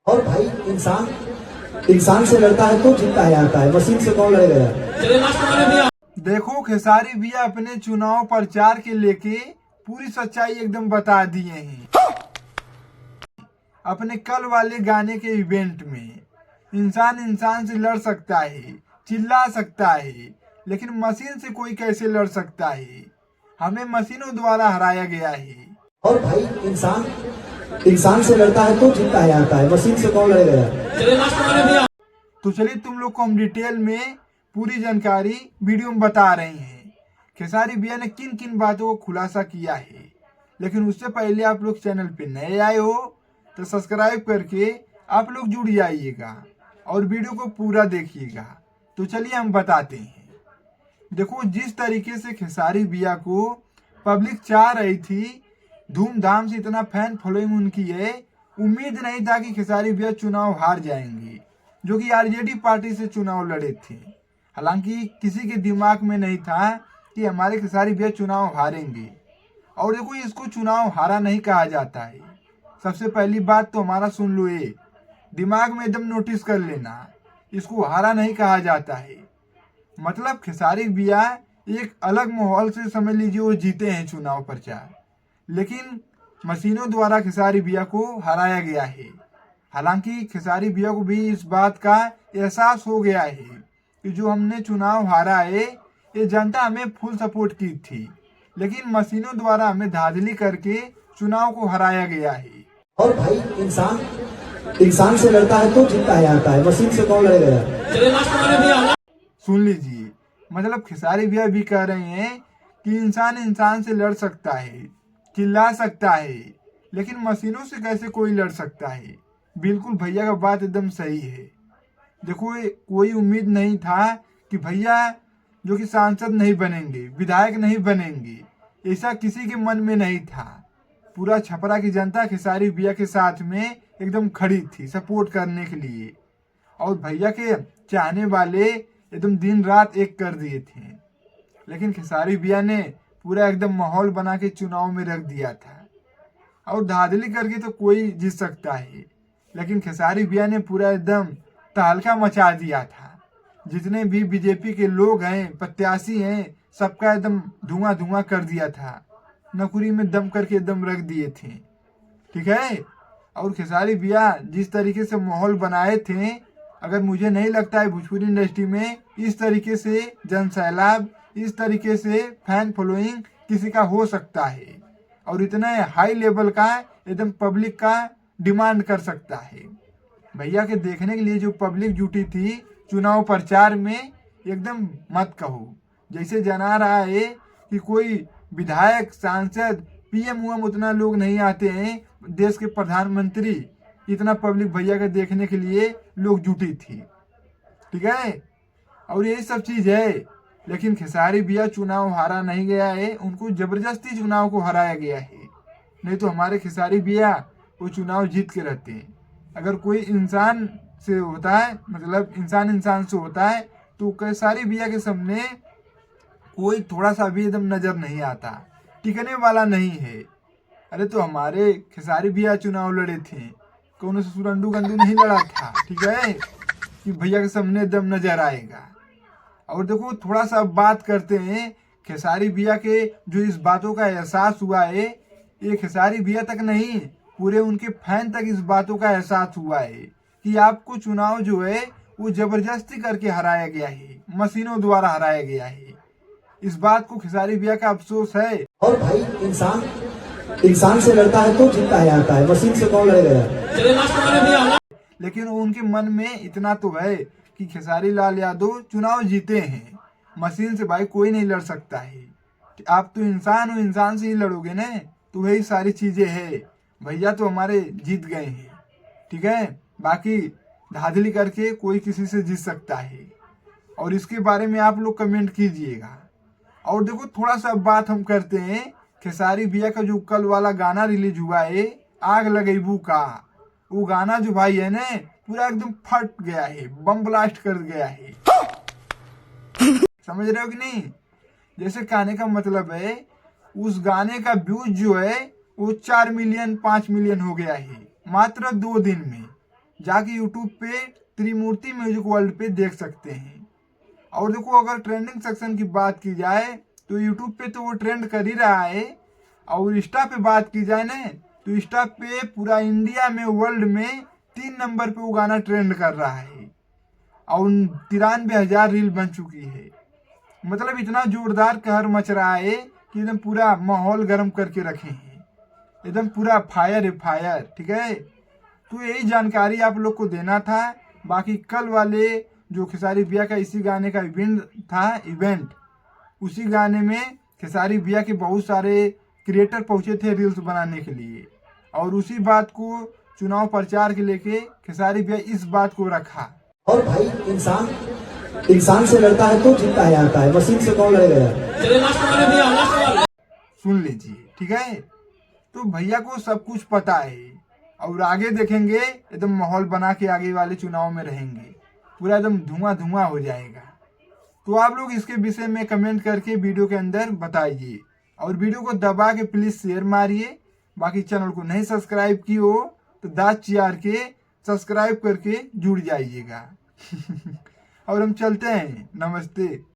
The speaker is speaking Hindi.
और भाई इंसान इंसान से लड़ता है तो जीतता है आता है, मशीन से कौन लड़ेगा यार। देखो खेसारी भैया अपने चुनाव प्रचार के लेके पूरी सच्चाई एकदम बता दिए हैं। अपने कल वाले गाने के इवेंट में इंसान इंसान से लड़ सकता है, चिल्ला सकता है, लेकिन मशीन से कोई कैसे लड़ सकता है। हमें मशीनों द्वारा हराया गया है। और भाई इंसान इंसान से लड़ता है तो जीतता है आता है, मशीन से कौन लड़ेगा यार। तो चलिए तुम लोग को हम डिटेल में पूरी जानकारी वीडियो में बता रहे हैं। खेसारी भैया ने किन किन बातों को खुलासा किया है। लेकिन उससे पहले आप लोग चैनल पे नए आए हो तो सब्सक्राइब करके आप लोग जुड़ जाइएगा और वीडियो को पूरा देखिएगा। तो चलिए हम बताते हैं। देखो जिस तरीके से खेसारी भैया को पब्लिक चाह रही थी, धूमधाम से इतना फैन फॉलोइंग उनकी है, उम्मीद नहीं था कि खेसारी भैया चुनाव हार जाएंगे, जो कि आरजेडी पार्टी से चुनाव लड़े थे। हालांकि किसी के दिमाग में नहीं था कि हमारे खेसारी भैया चुनाव हारेंगे। और देखो इसको चुनाव हारा नहीं कहा जाता है। सबसे पहली बात तो हमारा सुन लो, ये दिमाग में एकदम नोटिस कर लेना, इसको हारा नहीं कहा जाता है। मतलब खेसारी भैया एक अलग माहौल से समझ लीजिए वो जीते हैं चुनाव प्रचार, लेकिन मशीनों द्वारा खेसारी भैया को हराया गया है। हालांकि खेसारी भैया को भी इस बात का एहसास हो गया है कि जो हमने चुनाव हारा है, ये जनता हमें फुल सपोर्ट की थी, लेकिन मशीनों द्वारा हमें धांधली करके चुनाव को हराया गया है। और भाई इंसान इंसान से लड़ता है तो जीतता है आता है, मशीन से कौन लड़ेगा यार। सुन लीजिए, मतलब खेसारी भैया भी कह रहे हैं कि इंसान इंसान से लड़ सकता है, चिल्ला सकता है, लेकिन मशीनों से कैसे कोई लड़ सकता है। बिल्कुल भैया का बात एकदम सही है। देखो कोई उम्मीद नहीं था कि भैया जो कि सांसद नहीं बनेंगे, विधायक नहीं बनेंगे, ऐसा किसी के मन में नहीं था। पूरा छपरा की जनता खेसारी भैया के साथ में एकदम खड़ी थी सपोर्ट करने के लिए, और भैया के चाहने वाले एकदम दिन रात एक कर दिए थे। लेकिन खेसारी भैया ने पूरा एकदम माहौल बना के चुनाव में रख दिया था, और धांधली करके तो कोई जीत सकता है, लेकिन खेसारी भैया ने पूरा एकदम तहलका मचा दिया था। जितने भी बीजेपी के लोग हैं, प्रत्याशी हैं, सबका एकदम धुआं धुआं कर दिया था, नौकरी में दम करके एकदम रख दिए थे। ठीक है। और खेसारी भैया जिस तरीके से माहौल बनाए थे, अगर मुझे नहीं लगता है भोजपुरी इंडस्ट्री में इस तरीके से जन सैलाब, इस तरीके से फैन फॉलोइंग किसी का हो सकता है, और इतने हाई लेवल का एकदम पब्लिक का डिमांड कर सकता है। भैया के देखने के लिए जो पब्लिक जुटी थी चुनाव प्रचार में, एकदम मत कहो। जैसे जना रहा है कि कोई विधायक, सांसद, पीएम उएम उतना लोग नहीं आते हैं, देश के प्रधानमंत्री, इतना पब्लिक भैया के देखने के लिए लोग जुटी थी। ठीक है। और यही सब चीज है। लेकिन खेसारी भैया चुनाव हारा नहीं गया है, उनको जबरदस्ती चुनाव को हराया गया है। नहीं तो हमारे खेसारी भैया वो चुनाव जीत के रहते हैं। अगर कोई इंसान से होता है, मतलब इंसान इंसान से होता है, तो खेसारी भैया के सामने कोई थोड़ा सा भी एकदम नजर नहीं आता, टिकने वाला नहीं है। अरे तो हमारे खेसारी भैया चुनाव लड़े थे, कौन से सुरंडू गंडू नहीं लड़ा था। ठीक है, कि भैया के सामने एकदम नजर आएगा। और देखो थोड़ा सा बात करते हैं खेसारी भैया के, जो इस बातों का एहसास हुआ है, ये खेसारी भैया तक नहीं, पूरे उनके फैन तक इस बातों का एहसास हुआ है कि आपको चुनाव जो है वो जबरदस्ती करके हराया गया है, मशीनों द्वारा हराया गया है। इस बात को खेसारी भैया का अफसोस है। और भाई इंसान इंसान से लड़ता है तो जीतता है आता है, मशीन से कौन लड़ेगा यार। लेकिन उनके मन में इतना तो है कि खेसारी लाल यादव चुनाव जीते हैं, मशीन से भाई कोई नहीं लड़ सकता है। आप तो इंसान हो, इंसान से ही लड़ोगे ना। तो वही सारी चीजें है। भैया तो हमारे जीत गए हैं। ठीक है। बाकी धांधली करके कोई किसी से जीत सकता है, और इसके बारे में आप लोग कमेंट कीजिएगा। और देखो थोड़ा सा बात हम करते हैं खेसारी भैया का जो कल वाला गाना रिलीज हुआ है, आग लगेबू का, वो गाना जो भाई है ना पूरा एकदम फट गया है, बम ब्लास्ट कर गया है। समझ रहे हो कि नहीं। जैसे कहने का मतलब है, उस गाने का व्यूज जो है वो 4 मिलियन 5 मिलियन हो गया है मात्र 2 दिन में। जाके यूट्यूब पे त्रिमूर्ति म्यूजिक वर्ल्ड पे देख सकते हैं। और देखो अगर ट्रेंडिंग सेक्शन की बात की जाए तो यूट्यूब पे तो वो ट्रेंड कर ही रहा है, और इंस्टा पे बात की जाए ना तो इंस्टा पे पूरा इंडिया में वर्ल्ड में 3 नंबर पे वो गाना ट्रेंड कर रहा है और 93,000 रील बन चुकी है। मतलब इतना जोरदार कहर मच रहा है कि एकदम पूरा माहौल गर्म करके रखे हैं, एकदम पूरा फायर है फायर। ठीक है, तो यही जानकारी आप लोग को देना था। बाकी कल वाले जो खेसारी भैया का इसी गाने का इवेंट उसी गाने में खेसारी भैया के बहुत सारे क्रिएटर पहुंचे थे रील्स बनाने के लिए, और उसी बात को चुनाव प्रचार के लेके खेसारी भैया इस बात को रखा। और भाई इंसान से लड़ता है तो जीतता है आता है, मशीन से कौन लड़ेगा यार। सुन लीजिए, ठीक है। तो भैया को सब कुछ पता है, और आगे देखेंगे एकदम माहौल बना के आगे वाले चुनाव में रहेंगे, पूरा एकदम धुआं धुआं हो जाएगा। तो आप लोग इसके विषय में कमेंट करके वीडियो के अंदर बताइए, और वीडियो को दबा के प्लीज शेयर मारिए। बाकी चैनल को नहीं सब्सक्राइब की हो तो दांत चियार के सब्सक्राइब करके जुड़ जाइएगा। और हम चलते हैं, नमस्ते।